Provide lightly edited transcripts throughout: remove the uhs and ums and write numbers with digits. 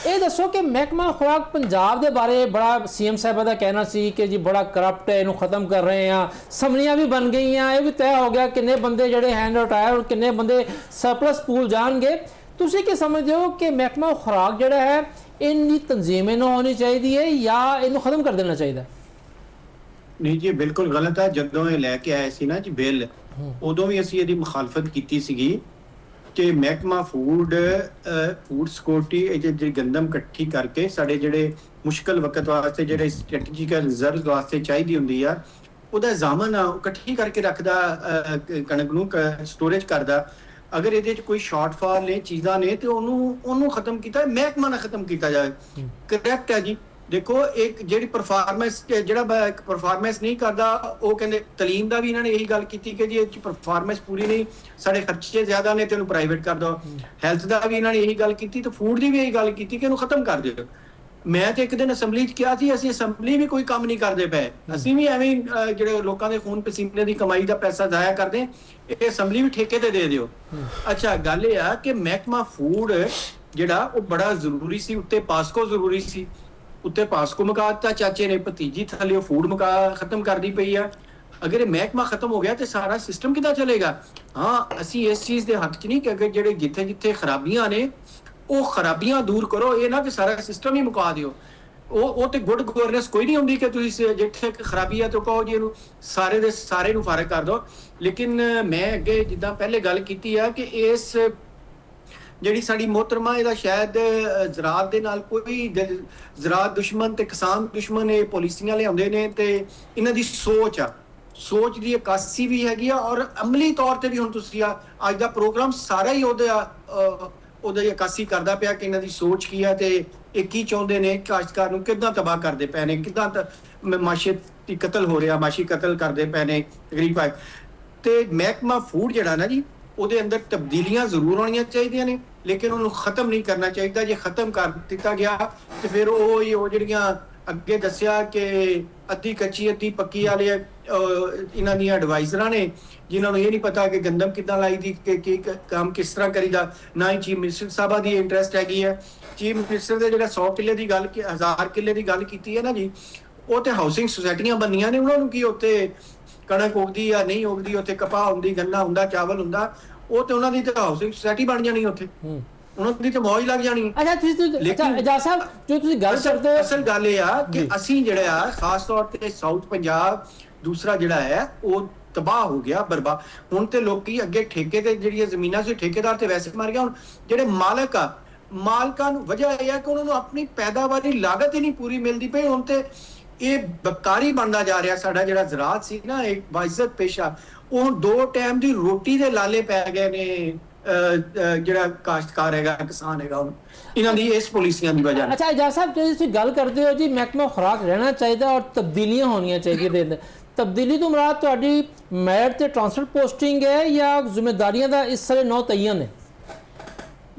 ਇਹ ਦੱਸੋ ਕਿ ਮਹਿਕਮਾ ਖੁਰਾਕ ਪੰਜਾਬ ਦੇ ਬਾਰੇ ਬੜਾ ਸੀਐਮ ਸਾਹਿਬਾਂ ਦਾ ਕਹਿਣਾ ਸੀ ਕਿ ਜੀ ਬੜਾ ਕਰਪਟ ਹੈ, ਇਹਨੂੰ ਖਤਮ ਕਰ ਰਹੇ ਆ, ਸਮਰੀਆਂ ਵੀ ਬਣ ਗਈਆਂ, ਇਹ ਵੀ ਤੈਅ ਹੋ ਗਿਆ ਕਿੰਨੇ ਬੰਦੇ ਜਿਹੜੇ ਹੈਂਡ ਰਿਟਾਇਰ, ਕਿੰਨੇ ਬੰਦੇ ਸਰਪਲਸ ਪੂਲ ਜਾਣਗੇ। ਤੁਸੀਂ ਕੀ ਸਮਝਦੇ ਹੋ ਕਿ ਮਹਿਕਮਾ ਖੁਰਾਕ ਜਿਹੜਾ ਹੈ ਇੰਨੀ ਤਨਜ਼ੀਮ ਨਾ ਹੋਣੀ ਚਾਹੀਦੀ ਹੈ ਜਾਂ ਇਹਨੂੰ ਖਤਮ ਕਰ ਦੇਣਾ ਚਾਹੀਦਾ? ਨਹੀਂ ਜੀ, ਬਿਲਕੁਲ ਗਲਤ ਹੈ। ਜਦੋਂ ਇਹ ਲੈ ਕੇ ਆਏ ਸੀ ਨਾ ਜੀ ਬਿੱਲ, ਉਦੋਂ ਵੀ ਅਸੀਂ ਇਹਦੀ ਮੁਖਾਲਫਤ ਕੀਤੀ ਸੀਗੀ ਕਿ ਮਹਿਕਮਾ ਫੂਡ ਸਿਕਿਉਰਿਟੀ ਜਿਹੜੀ ਗੰਦਮ ਇਕੱਠੀ ਕਰਕੇ ਸਾਡੇ ਜਿਹੜੇ ਮੁਸ਼ਕਲ ਵਕਤ ਵਾਸਤੇ ਜਿਹੜੇ ਸਟ੍ਰੈਟੇਜਿਕਲ ਰਿਜ਼ਰਵ ਵਾਸਤੇ ਚਾਹੀਦੀ ਹੁੰਦੀ ਆ, ਉਹਦਾ ਜ਼ਾਮਨ ਇਕੱਠੀ ਕਰਕੇ ਰੱਖਦਾ, ਕਣਕ ਨੂੰ ਸਟੋਰੇਜ ਕਰਦਾ। ਅਗਰ ਇਹਦੇ 'ਚ ਕੋਈ ਸ਼ਾਰਟਫਾਲ ਨੇ, ਚੀਜ਼ਾਂ ਨੇ, ਤੇ ਉਹਨੂੰ ਖਤਮ ਕੀਤਾ, ਮਹਿਕਮਾ ਨਾਲ ਖਤਮ ਕੀਤਾ ਜਾਵੇ। ਕਰੈਕਟ ਹੈ ਜੀ। ਦੇਖੋ, ਇੱਕ ਜਿਹੜੀ ਪਰਫਾਰਮੈਂਸ, ਜਿਹੜਾ ਪਰਫਾਰਮੈਂਸ ਨਹੀਂ ਕਰਦਾ, ਉਹ ਕਹਿੰਦੇ ਤਲੀਮ ਦਾ ਵੀ ਇਹਨਾਂ ਨੇ ਇਹੀ ਗੱਲ ਕੀਤੀ ਕਿ ਜੀ ਇਹ 'ਚ ਪਰਫਾਰਮੈਂਸ ਪੂਰੀ ਨਹੀਂ, ਸਾਡੇ ਖਰਚੇ ਜ਼ਿਆਦਾ ਨੇ ਤੇ ਇਹਨੂੰ ਪ੍ਰਾਈਵੇਟ ਕਰ ਦਿਓ। ਹੈਲਥ ਦਾ ਵੀ ਇਹਨਾਂ ਨੇ ਇਹੀ ਗੱਲ ਕੀਤੀ ਤੇ ਫੂਡ ਦੀ ਵੀ ਇਹੀ ਗੱਲ ਕੀਤੀ ਕਿ ਇਹਨੂੰ ਖਤਮ ਕਰ ਦਿਓ। ਮੈਂ ਤੇ ਇੱਕ ਦਿਨ ਅਸੈਂਬਲੀ 'ਚ ਕਿਹਾ ਸੀ, ਅਸੀਂ ਅਸੈਂਬਲੀ ਵੀ ਕੋਈ ਕੰਮ ਨਹੀਂ ਕਰਦੇ ਪਏ, ਅਸੀਂ ਵੀ ਐਵੇਂ ਜਿਹੜੇ ਲੋਕਾਂ ਦੇ ਖੂਨ ਪਸੀਨੇ ਦੀ ਕਮਾਈ ਦਾ ਪੈਸਾ ਜ਼ਾਇਆ ਕਰਦੇ, ਇਹ ਅਸੈਂਬਲੀ ਵੀ ਠੇਕੇ ਤੇ ਦੇ ਦਿਓ। ਅੱਛਾ, ਗੱਲ ਇਹ ਆ ਕਿ ਮਹਿਕਮਾ ਫੂਡ ਜਿਹੜਾ ਉਹ ਬੜਾ ਜ਼ਰੂਰੀ ਸੀ, ਉੱਤੇ ਪਾਸਕੋ ਜ਼ਰੂਰੀ ਸੀ, ਉੱਤੇ ਪਾਸਕੋ ਮੁਕਾ ਦਿੱਤਾ ਚਾਚੇ ਨੇ, ਭਤੀਜੀ ਥੱਲੇ ਫੂਡ ਖਤਮ ਕਰਦੀ ਪਈ ਆ। ਅਗਰ ਇਹ ਮਹਿਕਮਾ ਖਤਮ ਹੋ ਗਿਆ ਤੇ ਸਾਰਾ ਸਿਸਟਮ ਕਿੱਦਾਂ ਚੱਲੇਗਾ? ਹਾਂ, ਅਸੀਂ ਇਸ ਚੀਜ਼ ਦੇ ਹੱਕ 'ਚ ਨਹੀਂ ਕਿ ਅਗਰ ਜਿਹੜੇ ਜਿੱਥੇ ਖਰਾਬੀਆਂ ਨੇ ਉਹ ਖਰਾਬੀਆਂ ਦੂਰ ਕਰੋ, ਇਹ ਨਾ ਕਿ ਸਾਰਾ ਸਿਸਟਮ ਹੀ ਮੁਕਾ ਦਿਓ। ਉਹ ਤੇ ਗੁੱਡ ਗਵਰਨੈਂਸ ਕੋਈ ਨਹੀਂ ਹੁੰਦੀ ਕਿ ਤੁਸੀਂ ਜਿੱਥੇ ਖਰਾਬੀ ਆ ਤਾਂ ਕਹੋ ਜੀ ਇਹਨੂੰ ਸਾਰੇ ਦੇ ਸਾਰੇ ਨੂੰ ਫਾਰਗ ਕਰ ਦਿਓ। ਲੇਕਿਨ ਮੈਂ ਅੱਗੇ ਜਿੱਦਾਂ ਪਹਿਲੇ ਗੱਲ ਕੀਤੀ ਆ ਕਿ ਇਸ ਜਿਹੜੀ ਸਾਡੀ ਮੋਹਤਰਮਾ, ਇਹਦਾ ਸ਼ਾਇਦ ਜ਼ਰਾਤ ਦੇ ਨਾਲ ਕੋਈ ਜ਼ਰਾਤ ਦੁਸ਼ਮਣ ਤੇ ਕਿਸਾਨ ਦੁਸ਼ਮਣ ਇਹ ਪਾਲਿਸੀਆਂ ਲਿਆਉਂਦੇ ਨੇ, ਤੇ ਇਹਨਾਂ ਦੀ ਸੋਚ ਦੀ ਅਕਾਸੀ ਵੀ ਹੈਗੀ ਆ, ਔਰ ਅਮਲੀ ਤੌਰ ਤੇ ਵੀ ਹੁਣ ਤੁਸੀਂ ਅੱਜ ਦਾ ਪ੍ਰੋਗਰਾਮ ਸਾਰਾ ਹੀ ਉਹਦੀ ਅਕਾਸੀ ਕਰਦਾ ਪਿਆ ਕਿ ਇਹਨਾਂ ਦੀ ਸੋਚ ਕੀ ਆ ਤੇ ਇਹ ਕੀ ਚਾਹੁੰਦੇ ਨੇ, ਕਾਸ਼ਤਕਾਰ ਨੂੰ ਕਿੱਦਾਂ ਤਬਾਹ ਕਰਦੇ ਪਏ ਨੇ, ਕਿੱਦਾਂ ਮਾਸ਼ੀਅਤੀ ਕਤਲ ਹੋ ਰਿਹਾ, ਮਾਸ਼ੀ ਕਤਲ ਕਰਦੇ ਪਏ ਨੇ ਗਰੀਬ। ਤੇ ਮਹਿਕਮਾ ਫੂਡ ਜਿਹੜਾ ਨਾ ਜੀ, ਉਹਦੇ ਅੰਦਰ ਤਬਦੀਲੀਆਂ ਜ਼ਰੂਰ ਹੋਣੀਆਂ ਚਾਹੀਦੀਆਂ ਨੇ, ਲੇਕਿਨ ਉਹਨੂੰ ਖਤਮ ਨਹੀਂ ਕਰਨਾ ਚਾਹੀਦਾ। ਜੇ ਖਤਮ ਕਰ ਦਿੱਤਾ ਗਿਆ ਤੇ ਫਿਰ ਉਹ ਜਿਹੜੀਆਂ ਅੱਗੇ ਦੱਸਿਆ ਕਿ ਅੱਧੀ ਕੱਚੀ ਅੱਧੀ ਪੱਕੀ ਵਾਲੇ ਇਹਨਾਂ ਦੀਆਂ ਐਡਵਾਈਜ਼ਰਾਂ ਨੇ, ਜਿਨ੍ਹਾਂ ਨੂੰ ਇਹ ਨਹੀਂ ਪਤਾ ਕਿ ਗੰਦਮ ਕਿੱਦਾਂ ਲਾਈ ਦੀ, ਕਿ ਕੰਮ ਕਿਸ ਤਰ੍ਹਾਂ ਕਰੀਦਾ। ਨਾ ਹੀ ਚੀਫ ਮਿਨਿਸਟਰ ਸਾਹਿਬਾਂ ਦੀ ਇੰਟਰਸਟ ਹੈਗੀ ਹੈ। ਚੀਫ ਮਿਨਿਸਟਰ ਦੇ ਜਿਹੜਾ 100 ਕਿੱਲੇ ਦੀ ਗੱਲ, 1000 ਕਿੱਲੇ ਦੀ ਗੱਲ ਕੀਤੀ ਹੈ ਨਾ ਜੀ, ਉਹ ਤੇ ਹਾਊਸਿੰਗ ਸੁਸਾਇਟੀਆਂ ਬਣੀਆਂ ਨੇ, ਉਹਨਾਂ ਨੂੰ ਕੀ ਉੱਥੇ ਕਣਕ ਉਗਦੀ ਜਾਂ ਨਹੀਂ ਉਗਦੀ, ਉੱਥੇ ਕਪਾਹ ਹੁੰਦੀ, ਗੰਨਾ ਹੁੰਦਾ, ਚਾਵਲ ਹੁੰਦਾ, ਉਹ ਤੇ ਉਹਨਾਂ ਦੀ ਤਾਂ ਹਾਊਸਿੰਗ ਸੁਸਾਇਟੀ ਬਣ ਜਾਣੀ ਉੱਥੇ, ਉਹਨਾਂ ਦੀ ਤਾਂ ਮੌਜ ਲੱਗ ਜਾਣੀ। ਅੱਛਾ, ਇਜਾਜ਼ ਸਾਹਿਬ, ਜੋ ਤੁਸੀਂ ਗੱਲ ਕਰਦੇ ਹੋ, ਅਸਲ ਗੱਲ ਇਹ ਆ ਕਿ ਅਸੀਂ ਜਿਹੜੇ ਆ ਖਾਸ ਤੌਰ ਤੇ ਸਾਊਥ ਪੰਜਾਬ ਦੂਸਰਾ ਜਿਹੜਾ ਹੈ ਉਹ ਤਬਾਹ ਹੋ ਗਿਆ, ਬਰਬਾਦ। ਹੁਣ ਤੇ ਲੋਕੀ ਅੱਗੇ ਠੇਕੇ ਤੇ ਜਿਹੜੀਆਂ ਜ਼ਮੀਨਾਂ ਸੀ, ਠੇਕੇਦਾਰ ਤੇ ਵੈਸੇ ਮਰ ਗਿਆ। ਹੁਣ ਜਿਹੜੇ ਮਾਲਕਾਂ ਨੂੰ ਵਜ੍ਹਾ ਇਹ ਹੈ ਕਿ ਉਹਨਾਂ ਨੂੰ ਆਪਣੀ ਪੈਦਾਵਾਰੀ ਲਾਗਤ ਹੀ ਨਹੀਂ ਪੂਰੀ ਮਿਲਦੀ ਪਈ। ਹੁਣ ਤੇ ਇਹ ਬਕਾਰੀ ਬਣਦਾ ਜਾ ਰਿਹਾ। ਸਾਡਾ ਜਿਹੜਾ ਜ਼ਰਾਤ ਸੀ ਨਾ, ਇੱਕ ਬਾਇਜ਼ਤ ਪੇਸ਼ਾ, ਉਹ 2 ਟਾਈਮ ਦੀ ਰੋਟੀ ਦੇ ਲਾਲੇ ਪੈ ਗਏ ਨੇ। ਜਿਹੜਾ ਕਾਸ਼ਤਕਾਰ ਹੈਗਾ, ਕਿਸਾਨ ਹੈਗਾ, ਇਹਨਾਂ ਦੀ ਇਸ ਪਾਲਿਸੀਆਂ ਦੀ ਵਜ੍ਹਾ। ਅੱਛਾ ਇਜਾਜ਼ ਸਾਹਿਬ, ਤੁਸੀਂ ਗੱਲ ਕਰਦੇ ਹੋ ਜੀ ਮਹਿਕਮਾ ਖੁਰਾਕ ਰਹਿਣਾ ਚਾਹੀਦਾ ਔਰ ਤਬਦੀਲੀਆਂ ਹੋਣੀਆਂ ਚਾਹੀਦੀਆਂ। ਤਬਦੀਲੀ ਤੋਂ ਮੁਰਾਦ ਤੁਹਾਡੀ ਮੈਰਿਟ ਤੇ ਟ੍ਰਾਂਸਫਰ ਪੋਸਟਿੰਗ ਹੈ ਜਾਂ ਜ਼ਿੰਮੇਦਾਰੀਆਂ ਦਾ ਇਸ ਸਾਰੇ ਨੌ ਤਯਨ ਹੈ?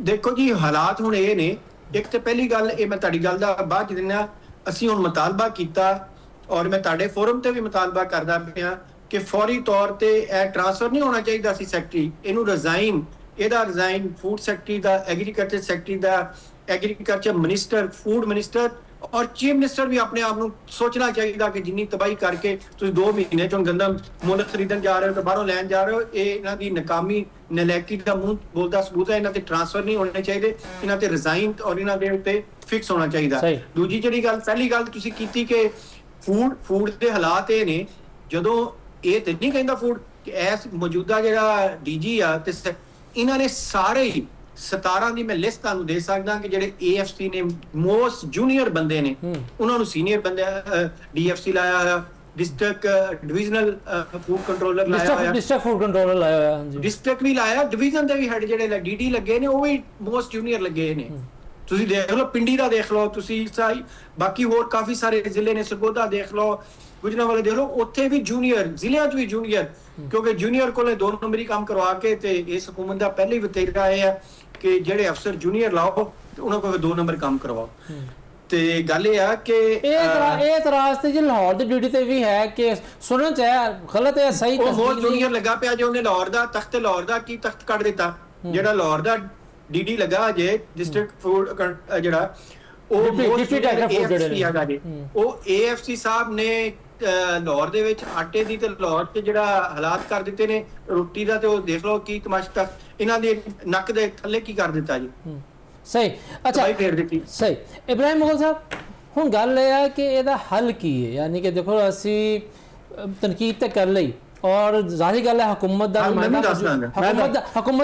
ਦੇਖੋ ਜੀ, ਹਾਲਾਤ ਹੁਣ ਇਹ ਨੇ। ਇੱਕ ਤੇ ਪਹਿਲੀ ਗੱਲ, ਇਹ ਮੈਂ ਤੁਹਾਡੀ ਗੱਲ ਦਾ ਬਾਅਦ ਚ ਦਿੰਦਾ, ਅਸੀਂ ਹੁਣ ਮੁਤਾਲਬਾ ਕੀਤਾ ਔਰ ਮੈਂ ਤੁਹਾਡੇ ਫੋਰਮ ਤੇ ਵੀ ਮੁਤਾਲਬਾ ਕਰਦਾ ਪਿਆ ਕਿ ਫੌਰੀ ਤੌਰ ਤੇ ਇਹ ਟ੍ਰਾਂਸਫਰ ਨਹੀਂ ਹੋਣਾ ਚਾਹੀਦਾ ਸੀ ਸੈਕਟਰੀ, ਇਹਨੂੰ ਰਿਜ਼ਾਈਨ, ਇਹਦਾ ਰਿਜ਼ਾਈਨ ਫੂਡ ਸੈਕਟਰੀ ਦਾ, ਐਗਰੀਕਲਚਰ ਸੈਕਟਰੀ ਦਾ, ਐਗਰੀਕਲਚਰ ਮਿਨਿਸਟਰ, ਫੂਡ ਮਿਨਿਸਟਰ ਔਰ ਚੀਫ ਮਿਨਿਸਟਰ ਵੀ ਆਪਣੇ ਆਪ ਨੂੰ ਸੋਚਣਾ ਚਾਹੀਦਾ ਕਿ ਜਿੰਨੀ ਤਬਾਹੀ ਕਰਕੇ ਤੁਸੀਂ 2 ਮਹੀਨੇ ਚੋਂ ਗੰਦਮ ਮੁੱਲ ਖਰੀਦਣ ਜਾ ਰਹੇ ਹੋ ਤੇ ਬਾਹਰੋਂ ਲੈਣ ਜਾ ਰਹੇ ਹੋ, ਇਹ ਇਹਨਾਂ ਦੀ ਨਾਕਾਮੀ, ਨਲਾਇਕੀ ਦਾ ਮੂੰਹ ਬੋਲਦਾ ਸਬੂਤ ਹੈ। ਇਹਨਾਂ ਤੇ ਟ੍ਰਾਂਸਫਰ ਨਹੀਂ ਹੋਣੇ ਚਾਹੀਦੇ, ਇਹਨਾਂ ਤੇ ਰਿਜ਼ਾਈਨ ਔਰ ਇਹਨਾਂ ਦੇ ਉੱਤੇ ਫਿਕਸ ਹੋਣਾ ਚਾਹੀਦਾ। ਦੂਜੀ ਜਿਹੜੀ ਗੱਲ, ਪਹਿਲੀ ਗੱਲ ਤੁਸੀਂ ਕੀਤੀ ਕਿ ਫੂਡ ਦੇ ਹਾਲਾਤ ਇਹ ਨੇ, ਜਦੋਂ ਇਹ ਤੇ ਨਹੀਂ ਕਹਿੰਦਾ ਫੂਡ ਕਿ ਇਸ ਮੌਜੂਦਾ ਜਿਹੜਾ ਡੀਜੀ ਆ ਤੇ ਇਹਨਾਂ ਨੇ ਸਾਰੇ ਹੀ 17 ਦੀ ਮੈਂ ਲਿਸਟ ਤੁਹਾਨੂੰ ਦੇ ਸਕਦਾ ਕਿ ਜਿਹੜੇ AFC ਨੇ ਮੋਸਟ ਜੂਨੀਅਰ ਬੰਦੇ ਨੇ, ਉਹਨਾਂ ਨੂੰ ਸੀਨੀਅਰ ਬੰਦੇ DFC ਲਾਇਆ ਹੋਇਆ, ਡਿਸਟ੍ਰਿਕਟ ਡਿਵੀਜ਼ਨਲ ਫੂਡ ਕੰਟਰੋਲਰ ਲਾਇਆ ਹੋਇਆ, ਡਿਸਟ੍ਰਿਕਟ ਫੂਡ ਕੰਟਰੋਲਰ ਲਾਇਆ ਹੋਇਆ, ਹਾਂਜੀ, ਡਿਸਟ੍ਰਿਕਟ ਵੀ ਲਾਇਆ, ਡਿਵੀਜ਼ਨ ਦੇ ਵੀ ਹੈਡ ਜਿਹੜੇ DD ਲੱਗੇ ਨੇ ਉਹ ਵੀ ਮੋਸਟ ਜੂਨੀਅਰ ਲੱਗੇ ਨੇ। ਤੁਸੀਂ ਦੇਖ ਲਓ, ਪਿੰਡੀ ਦਾ ਦੇਖ ਲਓ ਤੁਸੀਂ, ਬਾਕੀ ਹੋਰ ਕਾਫੀ ਸਾਰੇ ਜ਼ਿਲ੍ਹੇ ਨੇ, ਸਰਗੋਦਾ ਦੇਖ ਲਓ, ਗੁਜਰਾਂਵਾਲੇ ਦੇਖ ਲਓ, ਉੱਥੇ ਵੀ ਜੂਨੀਅਰ, ਜ਼ਿਲ੍ਹਿਆਂ 'ਚ ਵੀ ਜੂਨੀਅਰ, ਕਿਉਂਕਿ ਜੂਨੀਅਰ ਕੋਲੇ 2 ਨੰਬਰੀ ਕੰਮ ਕਰਵਾ ਕੇ ਤੇ ਇਸ ਹਕੂਮਤ ਦਾ ਪਹਿਲੇ ਵਤੀਰਾ ਇਹ ਹੈ ਕਿ ਜਿਹੜੇ ਅਫਸਰ ਜੂਨੀਅਰ ਲਾਓ ਉਹਨਾਂ ਕੋਲ 2 ਨੰਬਰ ਕੰਮ ਕਰਵਾਓ। ਤੇ ਗੱਲ ਇਹ ਆ ਕਿ ਇਹ ਇਤਰਾਜ਼ ਤੇ ਜੀ ਲਾਹੌਰ ਦੀ ਡਿਊਟੀ ਤੇ ਵੀ ਹੈ ਕਿ ਸੁਣਨ ਚ ਹੈ, ਗਲਤ ਹੈ, ਸਹੀ ਉਹ ਬਹੁਤ ਜੂਨੀਅਰ ਲੱਗਾ ਪਿਆ ਜੇ ਉਹਨੇ ਲਾਹੌਰ ਦਾ ਤਖਤ, ਲਾਹੌਰ ਦਾ ਕੀ ਤਖਤ ਕੱਢ ਦਿੱਤਾ, ਜਿਹੜਾ ਲਾਹੌਰ ਦਾ ਡੀਡੀ ਲੱਗਾ ਜੇ ਡਿਸਟ੍ਰਿਕਟ ਫੂਡ ਜਿਹੜਾ ਉਹ ਡਿਪਟੀ ਡਾਇਰੈਕਟਰ ਫੂਡ ਜਿਹੜੇ ਹੈਗਾ ਜੀ, ਉਹ AFC ਸਾਹਿਬ ਨੇ ਲਾਹੌਰ ਦੇ ਵਿੱਚ ਆਟੇ ਦੀ ਤੇ ਲਾਹੌਰ 'ਚ ਜਿਹੜਾ ਹਾਲਾਤ ਕਰ ਦਿੱਤੇ ਨੇ ਰੋਟੀ ਦਾ, ਤੇ ਉਹ ਦੇਖ ਲਓ ਕੀ ਤਮਾਸ਼ਾ ਇਹਨਾਂ ਦੇ ਨੱਕ ਦੇ ਥੱਲੇ ਕੀ ਕਰ ਦਿੱਤਾ ਜੀ। ਸਹੀ, ਅੱਛਾ ਫੇਰ ਦਿੱਤੀ। ਸਹੀ। ਇਬਰਾਹਿਮ ਮੁਗਲ ਸਾਹਿਬ, ਹੁਣ ਗੱਲ ਇਹ ਹੈ ਕਿ ਇਹਦਾ ਹੱਲ ਕੀ ਹੈ? ਯਾਨੀ ਕਿ ਦੇਖੋ ਅਸੀਂ ਤਨਕੀਦ ਤੇ ਕਰ ਲਈ और जाहिर गल है हुकूमत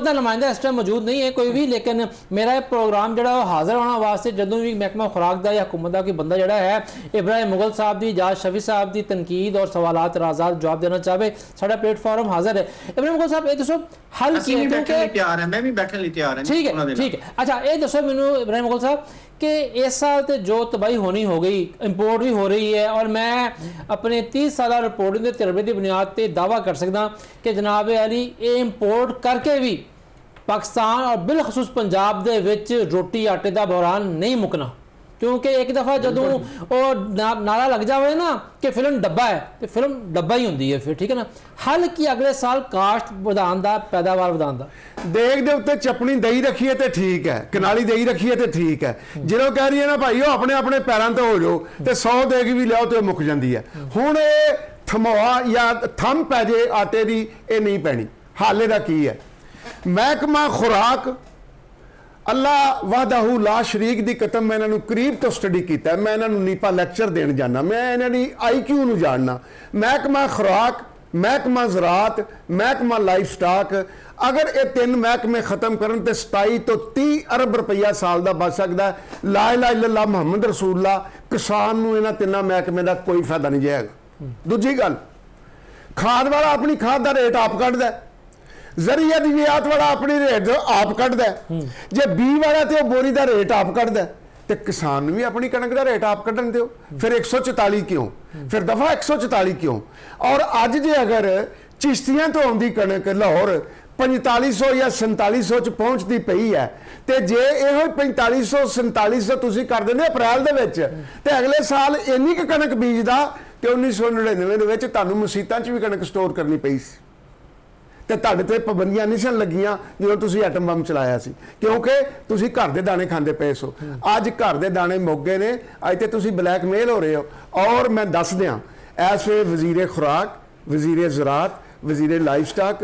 का नुमाइंदा इस टाइम मौजूद नहीं है कोई भी, लेकिन मेरा प्रोग्राम जो हाजिर होने वास्ते जदों भी महकमा खुराक का या हुकूमत का कोई बंदा जोड़ा है इब्राहिम मुगल साहब की, इजाज शफी साहब की तनकीद और सवालात राजात जवाब देना चाहे, साडा प्लेटफॉर्म हाजिर है। इब्राहिम मुगल साहब ये दसो हल की है? ठीक है, ठीक है। अच्छा ये दसो मैनू इब्राहिम मुगल साहब कि इस साल तो जो तबाही होनी हो गई, इंपोर्ट भी हो रही है, और मैं अपने 30 साल रिपोर्टिंग के तजर्बे की बुनियाद पर दावा कर सकता कि जनाब अली ये इंपोर्ट करके भी पाकिस्तान और बिलखसूस पंजाब दे विच रोटी आटे का बहरान नहीं मुकना, क्योंकि एक दफ़ा जदों नारा लग जाए ना कि फिल्म डब्बा है तो फिल्म डब्बा ही होंगी है फिर, ठीक है ना। हल की अगले साल काश्त बढ़ाने का, पैदावार बढ़ाने का? देख दे उत्ते चपनी दही रखीए तो ठीक है, कनाली दही रखीए तो ठीक है, जो कह रही है ना भाई अपने अपने पैरों तो हो जाओ तो 100 देग भी लियाओ तो मुक जाती है। हुण ये थमोआ या थम पै जे आटे की, ये नहीं पैनी। हल इहदा की है? महकमा खुराक अल्लाह वाहदाहू ला शरीक दी कतम मैं इन्हों करीब तो स्टडी किया, मैं इन्हों नीपा लैक्चर देन जाना, मैं इन्होंने IQ नूं जानना। महकमा खुराक, महकमा ज़राअत, महकमा लाइफ स्टाक, अगर ये 3 महकमे खत्म करन तो 27 तो 30 अरब रुपया साल का बच सकता है। ला इलाहा इल्लल्लाह मुहम्मद रसूलुल्लाह, किसान नूं इन्हां 3 महकमे का कोई फायदा नहीं जाएगा। दूजी गल, खाद वाला अपनी खाद का रेट आप कटदा, जरिया दिवियात वाला अपनी रेट आप कटदा, जे बी वाला तो बोरी का रेट आप कटदा, तो किसान भी अपनी कणक का रेट आप कटन दो। फिर 144 क्यों, फिर दफा 144 क्यों? और अज जे अगर चिश्तियां तो आउंदी कणक लाहौर 4500 या 4700 च पहुंचती पई है, तो जे यह 4500 4700 तुसीं कर देंगे अप्रैल दे विच, ते अगले साल इन्नी क कणक बीजदा कि 1999 दे विच तुहानूं मसीतां च भी कणक स्टोर करनी पई सी, ते तुहाडे ते पाबंदियां नहीं सन लगियां ਜਦੋਂ ਤੁਸੀਂ ਐਟਮ ਬੰਬ ਚਲਾਇਆ ਸੀ, क्योंकि ਤੁਸੀਂ घर ਦੇ दाने खांदे पे सो। ਅੱਜ घर ਦੇ दाने मुक गए ने, ਅੱਜ ਤੇ ਤੁਸੀਂ ब्लैकमेल हो रहे हो। और मैं दस दियां इस वे वजीरे खुराक, वजीरे ज़राअत, वजीरे लाइफ स्टाक,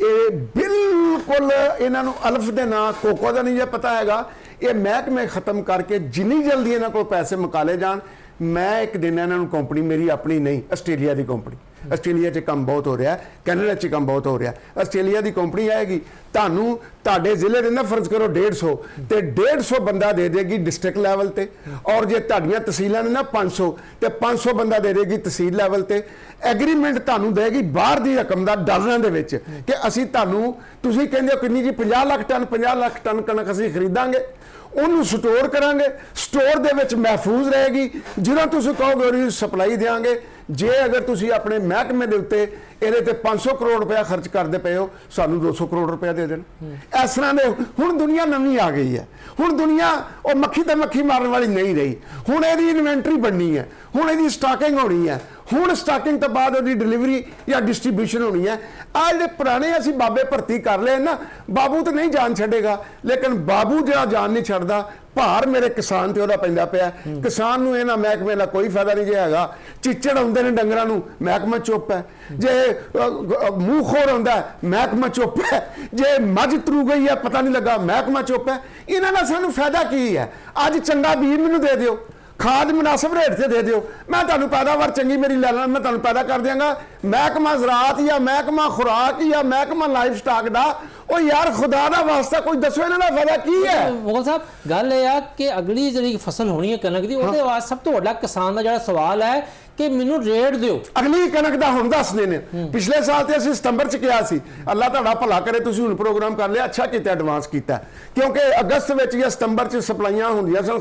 ये बिल्कुल इन्हां नूं अल्फ दे नां कोको दा नहीं जे पता हैगा। ये महकमे खत्म करके जिन्नी जल्दी इन्हां कोल पैसे मुकाले जान, मैं एक दिन इन्हां नूं कंपनी, मेरी अपनी नहीं, आस्ट्रेलिया की कंपनी, आस्ट्रेलिया च काम बहुत हो रहा है, कैनेडा च काम बहुत हो रहा है, आस्ट्रेलिया की कंपनी आएगी ਤੁਹਾਨੂੰ ਤੁਹਾਡੇ ਜ਼ਿਲ੍ਹੇ ਦੇ ਨਾ ਫਰਜ਼ ਕਰੋ 150 ਤੇ 150 ਬੰਦਾ ਦੇ ਦੇਗੀ ਡਿਸਟ੍ਰਿਕਟ ਲੈਵਲ ਤੇ, ਔਰ ਜੇ ਤੁਹਾਡੀਆਂ ਤਹਿਸੀਲਾਂ ਨੇ ਨਾ 500 ਤੇ 500 ਬੰਦਾ ਦੇ ਦੇਗੀ ਤਹਿਸੀਲ ਲੈਵਲ ਤੇ। ਐਗਰੀਮੈਂਟ ਤੁਹਾਨੂੰ ਦੇਗੀ ਬਾਹਰ ਦੀ ਰਕਮ ਦਾ ਡਾਲਰਾਂ ਦੇ ਵਿੱਚ ਕਿ ਅਸੀਂ ਤੁਹਾਨੂੰ, ਤੁਸੀਂ ਕਹਿੰਦੇ ਹੋ ਕਿੰਨੀ ਜੀ 50 ਲੱਖ ਟਨ ਕਣਕ ਅਸੀਂ ਖਰੀਦਾਂਗੇ, ਉਹਨੂੰ ਸਟੋਰ ਕਰਾਂਗੇ, ਸਟੋਰ ਦੇ ਵਿੱਚ ਮਹਿਫੂਜ਼ ਰਹੇਗੀ, ਜਦੋਂ ਤੁਸੀਂ ਕਹੋਗੇ ਉਹਦੀ ਸਪਲਾਈ ਦੇਵਾਂਗੇ। ਜੇ ਅਗਰ ਤੁਸੀਂ ਆਪਣੇ ਮਹਿਕਮੇ ਦੇ ਉੱਤੇ ਇਹਦੇ ਤੇ 500 ਕਰੋੜ ਰੁਪਇਆ ਖਰਚ ਕਰਦੇ ਪਏ ਹੋ, ਸਾਨੂੰ 200 ਕਰੋੜ ਰੁਪਇਆ ਦੇ ਦੇਣ। ਇਸ ਤਰ੍ਹਾਂ ਦੇ ਹੁਣ ਦੁਨੀਆ ਨਵੀਂ ਆ ਗਈ ਹੈ, ਹੁਣ ਦੁਨੀਆ ਉਹ ਮੱਖੀ ਤੇ ਮੱਖੀ ਮਾਰਨ ਵਾਲੀ ਨਹੀਂ ਰਹੀ, ਹੁਣ ਇਹਦੀ ਇਨਵੈਂਟਰੀ ਬਣਨੀ ਹੈ, ਹੁਣ ਇਹਦੀ ਸਟਾਕਿੰਗ ਹੋਣੀ ਹੈ, ਹੁਣ ਸਟਾਕਿੰਗ ਤੋਂ ਬਾਅਦ ਉਹਦੀ ਡਿਲੀਵਰੀ ਜਾਂ ਡਿਸਟ੍ਰੀਬਿਊਸ਼ਨ ਹੋਣੀ ਹੈ। ਆ ਜਿਹੜੇ ਪੁਰਾਣੇ ਅਸੀਂ ਬਾਬੇ ਭਰਤੀ ਕਰ ਲਏ ਨਾ, ਬਾਬੂ ਤਾਂ ਨਹੀਂ ਜਾਨ ਛੱਡੇਗਾ, ਲੇਕਿਨ ਬਾਬੂ ਜਿਹੜਾ ਜਾਨ ਨਹੀਂ ਛੱਡਦਾ, ਭਾਰ ਮੇਰੇ ਕਿਸਾਨ ਤੇ ਉਹਦਾ ਪੈਂਦਾ ਪਿਆ। ਕਿਸਾਨ ਨੂੰ ਇਹਨਾਂ ਮਹਿਕਮੇ ਦਾ ਕੋਈ ਫਾਇਦਾ ਨਹੀਂ ਜੇ ਹੈਗਾ। ਚਿੱਚੜ ਆਉਂਦੇ ਨੇ ਡੰਗਰਾਂ ਨੂੰ, ਮਹਿਕਮਾ ਚੁੱਪ ਹੈ। ਜੇ ਮੂੰਹ ਖੋਰ ਆਉਂਦਾ, ਮਹਿਕਮਾ ਚੁੱਪ ਹੈ। ਜੇ ਮੱਝ ਤਰੂ ਗਈ ਹੈ ਪਤਾ ਨਹੀਂ ਲੱਗਾ, ਮਹਿਕਮਾ ਚੁੱਪ ਹੈ। ਇਹਨਾਂ ਦਾ ਸਾਨੂੰ ਫਾਇਦਾ ਕੀ ਹੈ? ਅੱਜ ਚੰਗਾ ਬੀਜ ਮੈਨੂੰ ਦੇ ਦਿਓ, ਖਾਦ मुनासिब रेट से दे दिओ, मैं तुहानूं पैदावार चंगी मेरी लै ਲਾਂ, मैं तुहानूं पैदा कर देंगा। महकमा ज़राअत या महकमा खुराक या महकमा लाइफ स्टाक का, ओ यार खुदा दा वास्ता कोई दसो इन्हां दा फायदा की है? मुगल साहब गल ये है कि अगली जी फसल होनी है कनक दी, ਉਹਦੇ ਵਾਸਤੇ सब तो वड्डा किसान का ਜਿਹੜਾ सवाल है कि मैनू रेट दिओ। अगली कनक का हुण दसदे ने, पिछले साल तो असीं सितंबर च किया सी, अल्लाह तुहाडा भला करे तुसीं हुण प्रोग्राम कर लिया, अच्छा कीता, एडवांस कीता, क्योंकि अगस्त विच या सितंबर च सप्लाइयां हुंदियां सन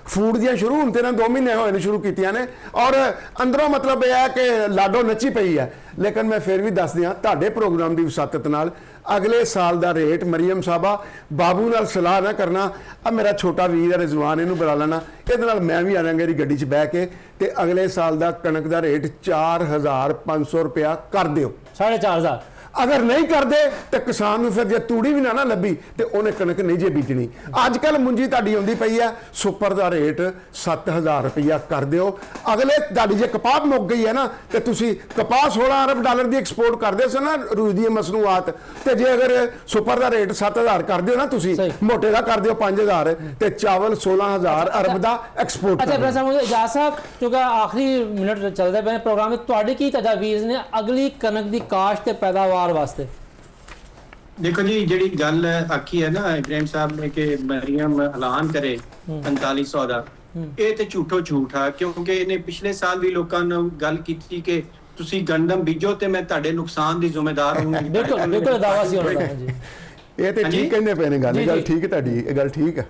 फूड दियां शुरू, हुण ते 2 महीने होए ने शुरू कीतियां ने, और अंदरों मतलब यह है कि लाडो नची पई है। लेकिन मैं फिर भी दस दियां तुहाडे प्रोग्राम की वसाकत नाल अगले साल का रेट, मरियम साहबा बाबू नाल सलाह ना करना, अब मेरा छोटा वीर है रिजवान, इनू बुला लेना, ये मैं भी आ जाऊंगा इहदी गड्डी च बह के, ते अगले साल का कणक का रेट 4500 रुपया कर दिओ। 4500 ਅਗਰ ਨਹੀਂ ਕਰਦੇ ਤੇ ਕਿਸਾਨ ਨੂੰ ਫਿਰ ਜੇ ਤੂੜੀ ਵੀ ਨਾ ਲੱਭੀ ਤੇ ਉਹਨੇ ਕਣਕ ਨਹੀਂ ਜੇ ਬੀਜਣੀ। ਅੱਜ ਕੱਲ ਮੁੰਜੀ ਤੁਹਾਡੀ ਆਉਂਦੀ ਪਈ ਹੈ ਸੁਪਰ ਦਾ ਰੇਟ 7000 ਰੁਪਇਆ ਕਰ ਦਿਓ। ਅਗਲੇ ਤੁਹਾਡੀ ਜੇ ਕਪਾਹ ਮੁੱਕ ਗਈ ਹੈ ਨਾ ਤੇ ਤੁਸੀਂ ਕਪਾਹ 16 ਅਰਬ ਡਾਲਰ ਦੀ ਐਕਸਪੋਰਟ ਕਰਦੇ ਸੋ ਨਾ ਰੂਈ ਦੀ ਮਸਨੂਆਤ, ਤੇ ਜੇ ਅਗਰ ਸੁਪਰ ਦਾ ਰੇਟ 7000 ਕਰ ਦਿਓ ਨਾ ਤੁਸੀਂ, ਮੋਟੇ ਦਾ ਕਰ ਦਿਓ 5000 ਤੇ ਚਾਵਲ 16000 ਅਰਬ ਦਾ ਐਕਸਪੋਰਟ। ਅੱਛਾ ਇਬਰਾਹਿਮ ਸਾਹਿਬ, ਇਜਾਜ਼ਤ ਸਾਹਿਬ ਕਿਉਂਕਿ ਆਖਰੀ ਮਿੰਟ ਚੱਲਦੇ ਪਏ ਪ੍ਰੋਗਰਾਮ ਵਿੱਚ, ਤੁਹਾਡੀ ਕੀ ਤਜਵੀਜ਼ ਨੇ ਅਗਲੀ ਕਣਕ ਦੀ ਕਾਸ਼ਤ ਤੇ ਪੈਦਾਵਾਰ ਵਾਸਤੇ? ਦੇਖੋ ਜੀ, ਜਿਹੜੀ ਗੱਲ ਆਖੀ ਹੈ ਨਾ ਇਬਰਾਹਿਮ ਸਾਹਿਬ ਨੇ ਕਿ ਮਰੀਮ ਐਲਾਨ ਕਰੇ 4500 ਦਾ, ਇਹ ਤੇ ਝੂਠੋ ਝੂਠ ਆ, ਕਿਉਂਕਿ ਇਹਨੇ ਪਿਛਲੇ ਸਾਲ ਵੀ ਲੋਕਾਂ ਨੂੰ ਗੱਲ ਕੀਤੀ ਕਿ ਤੁਸੀਂ ਗੰਦਮ ਬੀਜੋ ਤੇ ਮੈਂ ਤੁਹਾਡੇ ਨੁਕਸਾਨ ਦੀ ਜ਼ਿੰਮੇਦਾਰ ਹਾਂ। ਬਿਲਕੁਲ ਬਿਲਕੁਲ ਦਾਵਾ ਸੀ ਉਹਨਾਂ ਦਾ ਜੀ। ਇਹ ਤੇ ਠੀਕ ਕਹਿੰਦੇ ਪਏ ਨੇ ਗੱਲ ਠੀਕ ਹੈ ਤੁਹਾਡੀ, ਇਹ ਗੱਲ ਠੀਕ ਹੈ।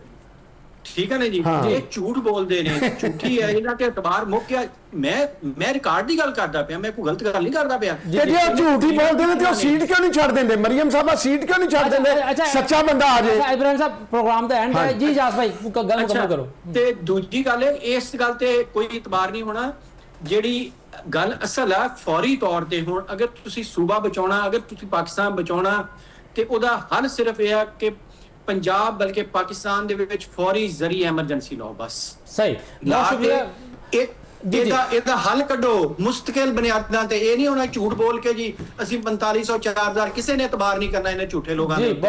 ਠੀਕ ਹੈ ਨਾ ਜੀ, ਇਹ ਝੂਠ ਬੋਲਦੇ ਨੇ, ਝੂਠੀ ਹੈ ਇਹਨਾਂ ਤੇ ਇਤਬਾਰ ਮੁੱਕ ਗਿਆ। ਮੈਂ ਰਿਕਾਰਡ ਦੀ ਗੱਲ ਕਰਦਾ ਪਿਆ, ਮੈਂ ਕੋਈ ਗਲਤ ਗੱਲ ਨਹੀਂ ਕਰਦਾ ਪਿਆ। ਤੇ ਜੇ ਉਹ ਝੂਠ ਹੀ ਬੋਲਦੇ ਨੇ ਤੇ ਉਹ ਸੀਟ ਕਿਉਂ ਨਹੀਂ ਛੱਡ ਦਿੰਦੇ? ਮਰੀਮ ਸਾਹਿਬਾ ਸੀਟ ਕਿਉਂ ਨਹੀਂ ਛੱਡ ਦਿੰਦੇ? ਸੱਚਾ ਬੰਦਾ ਆ ਜਾਏ। ਇਬਰਾਹਿਮ ਸਾਹਿਬ ਪ੍ਰੋਗਰਾਮ ਦਾ ਐਂਡ ਹੈ ਜੀ, ਇਜਾਜ਼ਤ ਭਾਈ ਗੱਲ ਮੁਕੰਮਲ ਕਰੋ। ਤੇ ਦੂਜੀ ਗੱਲ ਹੈ, ਇਸ ਗੱਲ ਤੇ ਕੋਈ ਇਤਬਾਰ ਨਹੀਂ ਹੋਣਾ। ਜਿਹੜੀ ਗੱਲ ਅਸਲ ਹੈ ਫੌਰੀ ਤੌਰ ਤੇ, ਹੁਣ ਅਗਰ ਤੁਸੀਂ ਸੂਬਾ ਬਚਾਉਣਾ, ਅਗਰ ਤੁਸੀਂ ਪਾਕਿਸਤਾਨ ਬਚਾਉਣਾ, ਤੇ ਉਹਦਾ ਹੱਲ ਸਿਰਫ ਇਹ ਹੈ ਕਿ ਪੰਜਾਬ ਬਲਕਿ ਪਾਕਿਸਤਾਨ ਦੇ ਵਿੱਚ ਫੌਰੀ ਜ਼ਰੀ ਐਮਰਜੈਂਸੀ ਲਾਓ, ਬਸ ਸਹੀ। ਬਹੁਤ ਸ਼ੁਕਰੀਆ। ਇਹਦਾ ਹੱਲ ਕੱਢੋ ਮੁਸਤਕਿਲ ਬੁਨਿਆਦਾਂ ਤੇ। ਇਹ ਨਹੀਂ ਹੋਣਾ ਝੂਠ ਬੋਲ ਕੇ ਜੀ ਅਸੀਂ 4500 4000, ਕਿਸੇ ਨੇ ਇਤਬਾਰ ਨਹੀਂ ਕਰਨਾ ਇਹਨਾਂ ਝੂਠੇ ਲੋਕਾਂ ਨੇ।